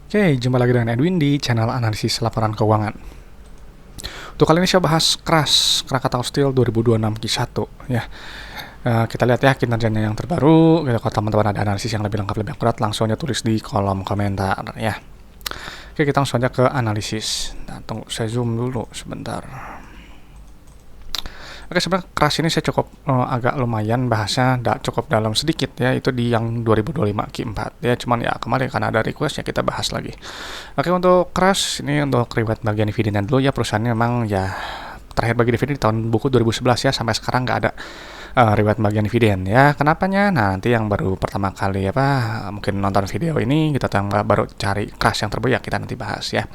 Oke, jumpa lagi dengan Edwin di channel analisis laporan keuangan. Untuk kali ini saya bahas KRAS, Krakatau Steel 2026 Q1 ya. Kita lihat ya kinerjanya yang terbaru. Kalau teman-teman ada analisis yang lebih lengkap, lebih akurat, langsung aja tulis di kolom komentar ya. Oke, kita langsung aja ke analisis. Nah, tunggu saya zoom dulu sebentar. Oke, sebenarnya KRAS ini saya cukup agak lumayan bahasnya, cukup dalam sedikit ya, itu di yang 2025 Q4 ya, cuman ya kemarin karena ada request ya kita bahas lagi. Oke, untuk KRAS ini untuk riwayat bagian dividen dulu ya, perusahaannya memang ya terakhir bagi dividen di tahun buku 2011 ya, sampai sekarang nggak ada riwayat bagian dividen ya. Kenapanya? Nah, nanti yang baru pertama kali mungkin nonton video ini kita baru cari KRAS yang terbaru ya, kita nanti bahas ya.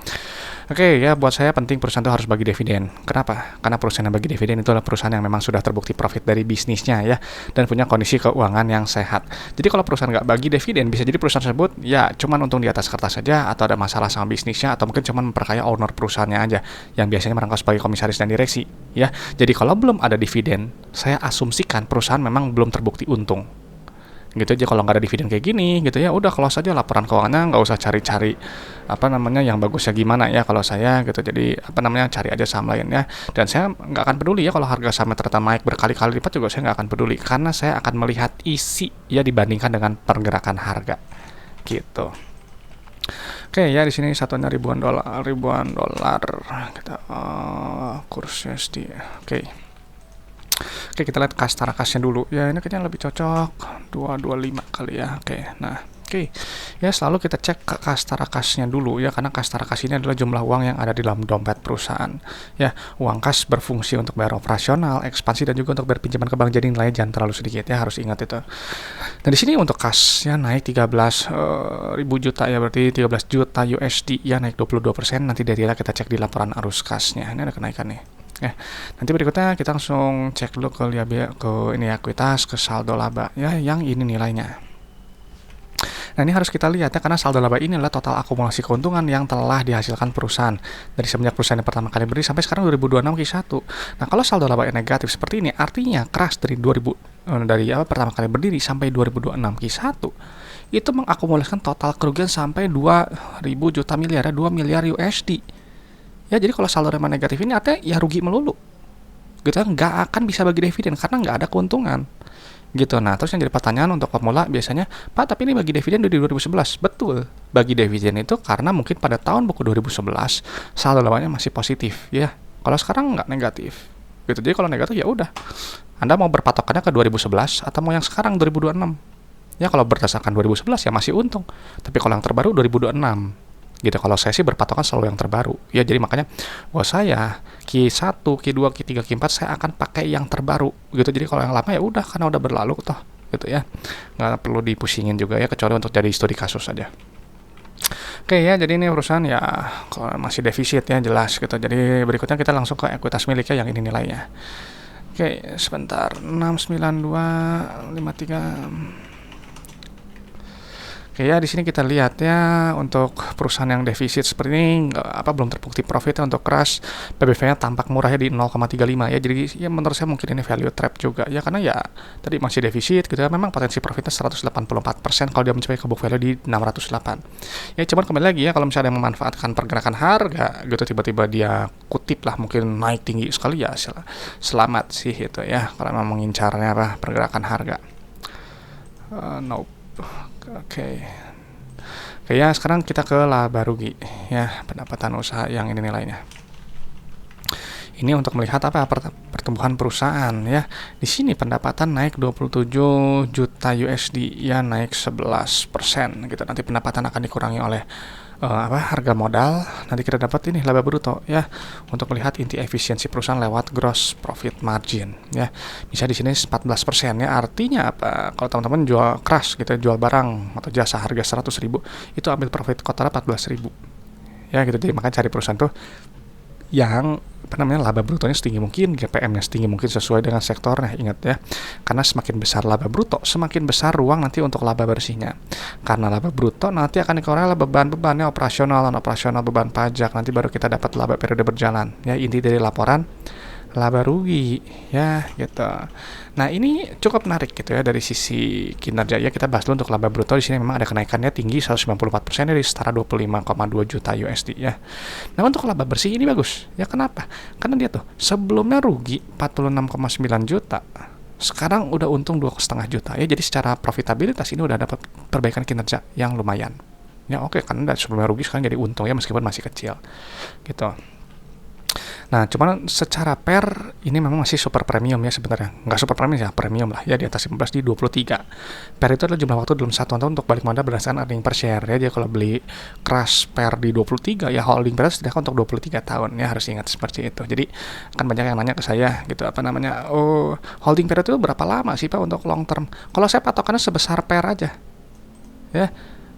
Oke ya, buat saya penting perusahaan itu harus bagi dividen. Kenapa? Karena perusahaan yang bagi dividen itu adalah perusahaan yang memang sudah terbukti profit dari bisnisnya ya, dan punya kondisi keuangan yang sehat. Jadi kalau perusahaan nggak bagi dividen, bisa jadi perusahaan tersebut ya cuman untung di atas kertas saja, atau ada masalah sama bisnisnya, atau mungkin cuman memperkaya owner perusahaannya aja, yang biasanya merangkap sebagai komisaris dan direksi ya. Jadi kalau belum ada dividen, saya asumsikan perusahaan memang belum terbukti untung. Gitu aja, kalau nggak ada dividen kayak gini gitu ya, udah close aja laporan keuangannya, nggak usah cari-cari yang bagusnya gimana ya kalau saya gitu. Jadi cari aja saham lainnya, dan saya nggak akan peduli ya kalau harga sahamnya ternyata naik berkali-kali lipat, juga saya nggak akan peduli, karena saya akan melihat isi ya dibandingkan dengan pergerakan harga gitu. Oke ya, di sini satunya ribuan dolar kita kursnya SD. Oke, kita lihat kas tarakasnya dulu. Ya, ini kayaknya lebih cocok 225 kali ya. Oke. Ya, selalu kita cek ke kas tarakasnya dulu ya, karena kas tarakas ini adalah jumlah uang yang ada di dalam dompet perusahaan. Ya, uang kas berfungsi untuk bayar operasional, ekspansi, dan juga untuk bayar pinjaman ke bank. Jadi nilainya jangan terlalu sedikit ya, harus ingat itu. Dan di sini untuk kas ya naik 13.000 juta ya, berarti 13 juta USD ya, naik 22%. Nanti dari kita cek di laporan arus kasnya. Ini ada kenaikan nih. Nanti berikutnya kita langsung cek dulu ke ekuitas, ke saldo laba ya, yang ini nilainya. Nah, ini harus kita lihat ya, karena saldo laba ini adalah total akumulasi keuntungan yang telah dihasilkan perusahaan dari semenjak perusahaan yang pertama kali berdiri sampai sekarang 2026 Q1. Nah, kalau saldo laba yang negatif seperti ini, artinya KRAS dari pertama kali berdiri sampai 2026 Q1 itu mengakumulasikan total kerugian sampai 2.000 juta miliar, 2 miliar USD. Ya, jadi kalau saldo memang negatif ini artinya ya rugi melulu gitu, nggak akan bisa bagi dividen karena nggak ada keuntungan gitu. Nah, terus yang jadi pertanyaan untuk pemula biasanya, Pak, tapi ini bagi dividen dari 2011. Betul, bagi dividen itu karena mungkin pada tahun buku 2011 saldo labanya masih positif ya, kalau sekarang nggak negatif gitu. Jadi kalau negatif ya udah, Anda mau berpatokannya ke 2011 atau mau yang sekarang 2026 ya. Kalau berdasarkan 2011 ya masih untung, tapi kalau yang terbaru 2026 gitu. Kalau saya sih berpatokan selalu yang terbaru ya, jadi makanya buat saya Q1, Q2, Q3, Q4 saya akan pakai yang terbaru gitu. Jadi kalau yang lama ya udah, karena udah berlalu toh gitu ya, nggak perlu dipusingin juga ya, kecuali untuk jadi studi kasus saja. Oke ya, jadi ini urusan ya kalau masih defisit ya, jelas gitu. Jadi berikutnya kita langsung ke ekuitas miliknya yang ini nilainya. Oke, sebentar, 69253. Oke ya, di sini kita lihat ya, untuk perusahaan yang defisit seperti ini belum terbukti profitnya. Untuk KRAS PBV-nya tampak murahnya di 0,35 ya. Jadi ya menurut saya mungkin ini value trap juga ya, karena ya tadi masih defisit gitu ya. Memang potensi profitnya 184% kalau dia mencapai ke book value di 608. Ya cuman kembali lagi ya, kalau misalnya ada yang memanfaatkan pergerakan harga gitu, tiba-tiba dia kutip lah mungkin naik tinggi sekali ya, selamat sih itu ya, kalau memang mengincarnya pergerakan harga. Nope. Oke ya, sekarang kita ke laba rugi ya, pendapatan usaha yang ini nilainya. Ini untuk melihat pertumbuhan perusahaan ya. Di sini pendapatan naik 27 juta USD ya, naik 11% gitu. Nanti pendapatan akan dikurangi oleh harga modal. Nanti kita dapat ini laba bruto ya, untuk melihat inti efisiensi perusahaan lewat gross profit margin ya. Bisa di sini 14% ya. Artinya apa? Kalau teman-teman jual KRAS gitu, jual barang atau jasa harga 100.000, itu ambil profit kotor 14.000 ya gitu. Jadi makanya cari perusahaan tuh yang laba brutonya setinggi mungkin, GPM-nya setinggi mungkin sesuai dengan sektornya. Ingat ya, karena semakin besar laba bruto, semakin besar ruang nanti untuk laba bersihnya. Karena laba bruto nanti akan dikurangi beban-bebannya, operasional, non operasional, beban pajak. Nanti baru kita dapat laba periode berjalan ya. Inti dari laporan laba rugi ya gitu. Nah ini cukup menarik gitu ya dari sisi kinerja ya. Kita bahas dulu untuk laba bruto. Di sini memang ada kenaikannya tinggi 194% dari setara 25,2 juta USD ya. Nah untuk laba bersih ini bagus ya. Kenapa? Karena dia tuh sebelumnya rugi 46,9 juta, sekarang udah untung 2,5 juta ya. Jadi secara profitabilitas ini udah dapat perbaikan kinerja yang lumayan ya. Oke, karena sebelumnya rugi sekarang jadi untung ya, meskipun masih kecil gitu. Nah, cuman secara per ini memang masih super premium ya sebenarnya. Nggak super premium ya, premium lah ya, di atas 15 di 23. Per itu adalah jumlah waktu dalam 1 tahun untuk balik modal berdasarkan earning per share ya. Jadi kalau beli crash per di 23 ya, holding per setidaknya untuk 23 tahun ya, harus ingat seperti itu. Jadi kan banyak yang nanya ke saya gitu, apa namanya, oh holding period itu berapa lama sih Pak untuk long term? Kalau saya patokannya sebesar per aja ya.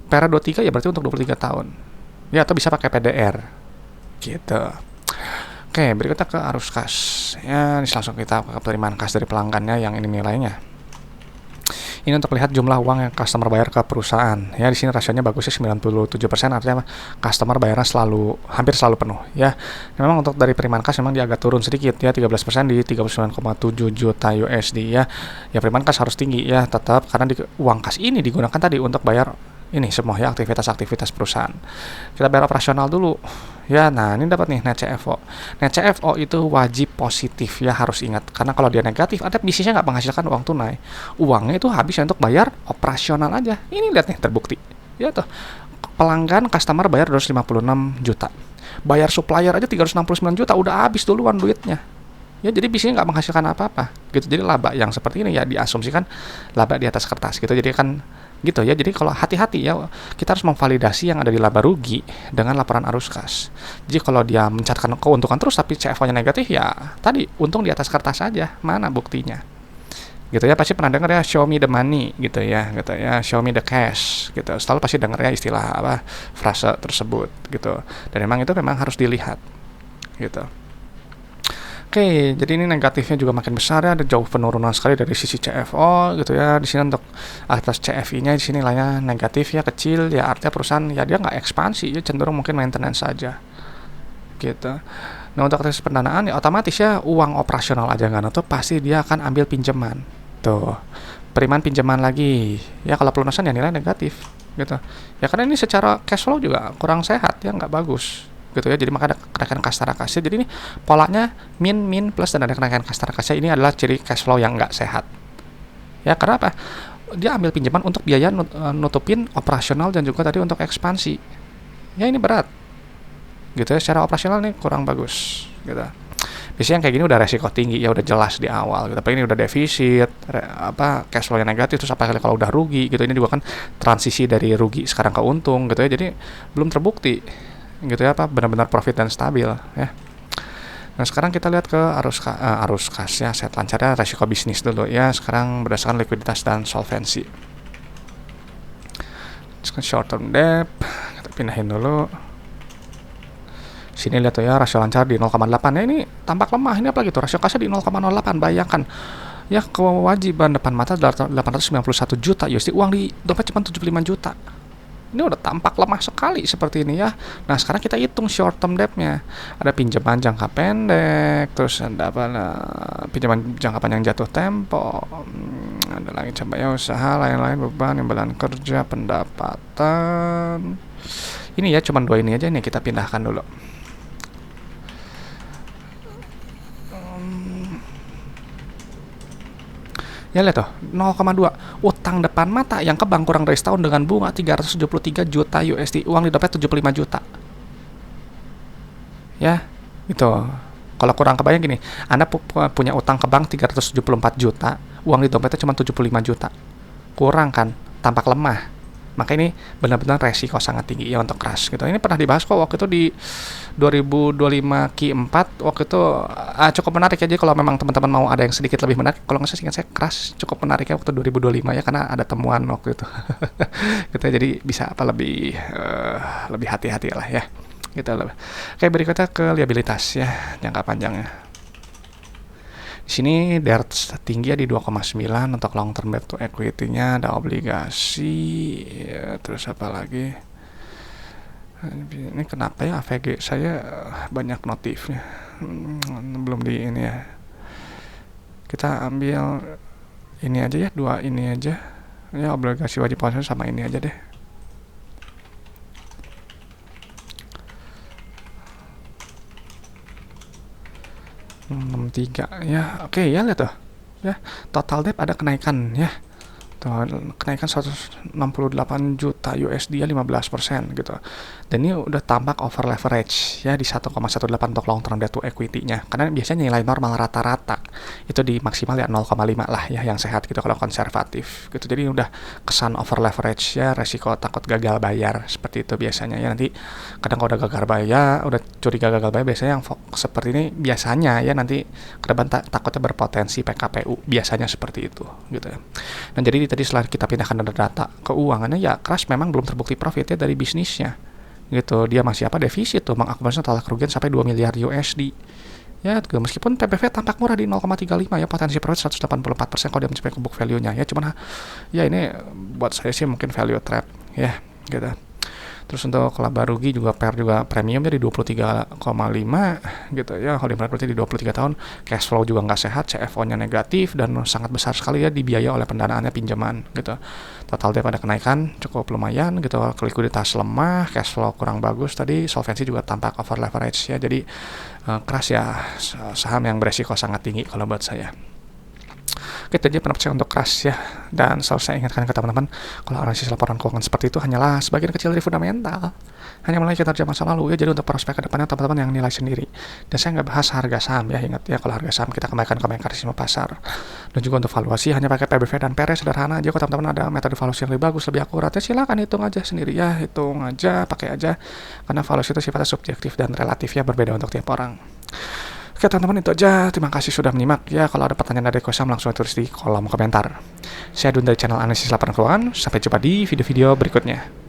Per 23 ya berarti untuk 23 tahun ya, atau bisa pakai PDR gitu. Oke, berikutnya ke arus kas. Ya, ini langsung kita ke penerimaan kas dari pelanggannya yang ini nilainya. Ini untuk lihat jumlah uang yang customer bayar ke perusahaan. Ya, di sini rasionya bagusnya 97%, artinya customer bayarnya hampir selalu penuh ya. Memang untuk dari penerimaan kas memang dia agak turun sedikit ya, 13% di 39,7 juta USD ya. Ya penerimaan kas harus tinggi ya tetap, karena uang kas ini digunakan tadi untuk bayar ini semua ya, aktivitas-aktivitas perusahaan. Kita bayar operasional dulu ya. Nah ini dapat nih net CFO. Net CFO itu wajib positif ya, harus ingat, karena kalau dia negatif ada bisnisnya nggak menghasilkan uang tunai, uangnya itu habis untuk bayar operasional aja. Ini lihat nih, terbukti ya tuh, pelanggan customer bayar 256 juta, bayar supplier aja 369 juta, udah habis duluan duitnya ya. Jadi bisnisnya nggak menghasilkan apa-apa gitu. Jadi laba yang seperti ini ya diasumsikan laba di atas kertas gitu. Jadi kan gitu ya. Jadi kalau hati-hati ya, kita harus memvalidasi yang ada di laba rugi dengan laporan arus kas. Jadi kalau dia mencatatkan keuntungan terus tapi CFO-nya negatif ya tadi untung di atas kertas saja, mana buktinya gitu ya. Pasti pernah dengar ya, show me the money gitu ya, show me the cash gitu. Selalu pasti dengar ya istilah apa, frase tersebut gitu. Dan memang itu memang harus dilihat gitu. Oke, jadi ini negatifnya juga makin besar ya, ada jauh penurunan sekali dari sisi CFO gitu ya. Di sini untuk atas CFI-nya di sini nilainya negatif ya, kecil ya, artinya perusahaan ya dia nggak ekspansi ya, cenderung mungkin maintenance saja gitu. Nah untuk aktivitas pendanaan ya otomatis ya, uang operasional aja nggak nutup, pasti dia akan ambil pinjaman tuh, penerimaan pinjaman lagi ya. Kalau pelunasan ya nilai negatif gitu ya, karena ini secara cash flow juga kurang sehat ya, nggak bagus gitu ya. Jadi maka ada kenaikan kas tara kasnya. Jadi ini polanya min plus dan ada kenaikan kas tara kasnya. Ini adalah ciri cash flow yang nggak sehat ya. Karena apa? Dia ambil pinjaman untuk biaya nutupin operasional dan juga tadi untuk ekspansi ya. Ini berat gitu ya, secara operasional ini kurang bagus gitu. Biasanya yang kayak gini udah resiko tinggi ya, udah jelas di awal gitu. Tapi ini udah defisit, cash flow yang negatif, terus apa kali kalau udah rugi gitu. Ini juga kan transisi dari rugi sekarang ke untung gitu ya. Jadi belum terbukti gitu ya, apa benar-benar profit dan stabil ya. Nah sekarang kita lihat ke arus kas ya, set lancarnya resiko bisnis dulu ya. Sekarang berdasarkan likuiditas dan solvensi. Short term debt kita pindahin dulu. Sini lihat tuh ya, rasio lancar di 0,8 ya, ini tampak lemah. Ini apalagi tuh, rasio kasnya di 0,08. Bayangkan ya, kewajiban depan mata 891 juta USD, uang di dompet cuma 75 juta. Ini udah tampak lemah sekali seperti ini ya. Nah sekarang kita hitung short term debt-nya. Ada pinjaman jangka pendek, terus ada apa, pinjaman jangka panjang jatuh tempo, ada lagi coba ya, usaha lain-lain, beban imbalan kerja, pendapatan. Ini ya cuman dua ini aja nih, kita pindahkan dulu. Ya lihat tuh, 0,2 utang depan mata yang ke bank kurang dari setahun dengan bunga 373 juta USD, uang di dompet 75 juta. Ya, gitu. Kalau kurang kebayang gini, Anda punya utang ke bank 374 juta, uang di dompetnya cuma 75 juta. Kurang kan? Tampak lemah. Maka ini benar-benar resiko sangat tinggi ya untuk crash gitu. Ini pernah dibahas kok waktu itu di 2025 Q4 waktu itu, cukup menarik ya. Jadi kalau memang teman-teman mau ada yang sedikit lebih menarik, kalau nggak salah saya crash cukup menarik ya waktu 2025 ya, karena ada temuan waktu itu gitu ya. Jadi bisa apa lebih hati-hati lah ya gitu loh. Oke, berikutnya ke liabilitas ya, jangka panjangnya. Di sini DERT tinggi ya di 2,9 untuk long term debt to equity-nya, ada obligasi ya, terus apa lagi? Ini kenapa ya AVG saya banyak notifnya? belum di ini ya. Kita ambil ini aja ya, 2 ini aja. Ya obligasi wajib ponsel sama ini aja deh. Tiga ya, oke ya, lihat tuh ya, total debt ada kenaikan ya. Kenaikan 168 juta USD ya, 15% gitu. Dan ini udah tampak over leverage ya di 1,18 untuk long term debt to equity-nya. Karena biasanya nilai normal rata-rata itu di maksimal ya 0,5 lah ya, yang sehat gitu kalau konservatif gitu. Jadi udah kesan over leverage ya, resiko takut gagal bayar seperti itu biasanya ya. Nanti kadang kalau udah gagal bayar, udah curiga gagal bayar, biasanya yang seperti ini biasanya ya, nanti ke depan takutnya berpotensi PKPU, biasanya seperti itu gitu ya. Nah, jadi tadi setelah kita pindahkan data keuangannya ya, Crush memang belum terbukti profit ya dari bisnisnya gitu. Dia masih defisit tuh, mengakumulasi total kerugian sampai 2 miliar USD ya, meskipun PBV tampak murah di 0,35 ya, potensi profit 184% kalau dia mencapai book value-nya ya. Cuman ya ini buat saya sih mungkin value trap ya gitu. Terus untuk laba rugi juga premium jadi 23,5 gitu ya. Kalau berarti di 23 tahun, cash flow juga nggak sehat, CFO-nya negatif dan sangat besar sekali ya, dibiayai oleh pendanaannya pinjaman gitu. Total debt pada kenaikan cukup lumayan gitu, likuiditas lemah, cash flow kurang bagus tadi, solvency juga tampak over leverage ya. Jadi Crush ya saham yang beresiko sangat tinggi kalau buat saya. Oke, jadi pendapat saya untuk Crush ya. Dan selalu saya ingatkan ke teman-teman, kalau analisis laporan keuangan seperti itu hanyalah sebagian kecil dari fundamental, hanya mulai kinerja masa lalu ya. Jadi untuk prospek ke depannya teman-teman yang nilai sendiri. Dan saya nggak bahas harga saham ya, ingat ya, kalau harga saham kita kembalikan ke mekanisme pasar. Dan juga untuk valuasi hanya pakai PBV dan PR sederhana aja. Kalau teman-teman ada metode valuasi yang lebih bagus, lebih akurat ya, silakan hitung aja sendiri ya, hitung aja, pakai aja, karena valuasi itu sifatnya subjektif dan relatif ya, berbeda untuk tiap orang. Oke teman-teman, itu aja. Terima kasih sudah menyimak ya. Kalau ada pertanyaan dari Kosam langsung tulis di kolom komentar. Saya Dun dari channel Analisis Laporan Keuangan. Sampai jumpa di video-video berikutnya.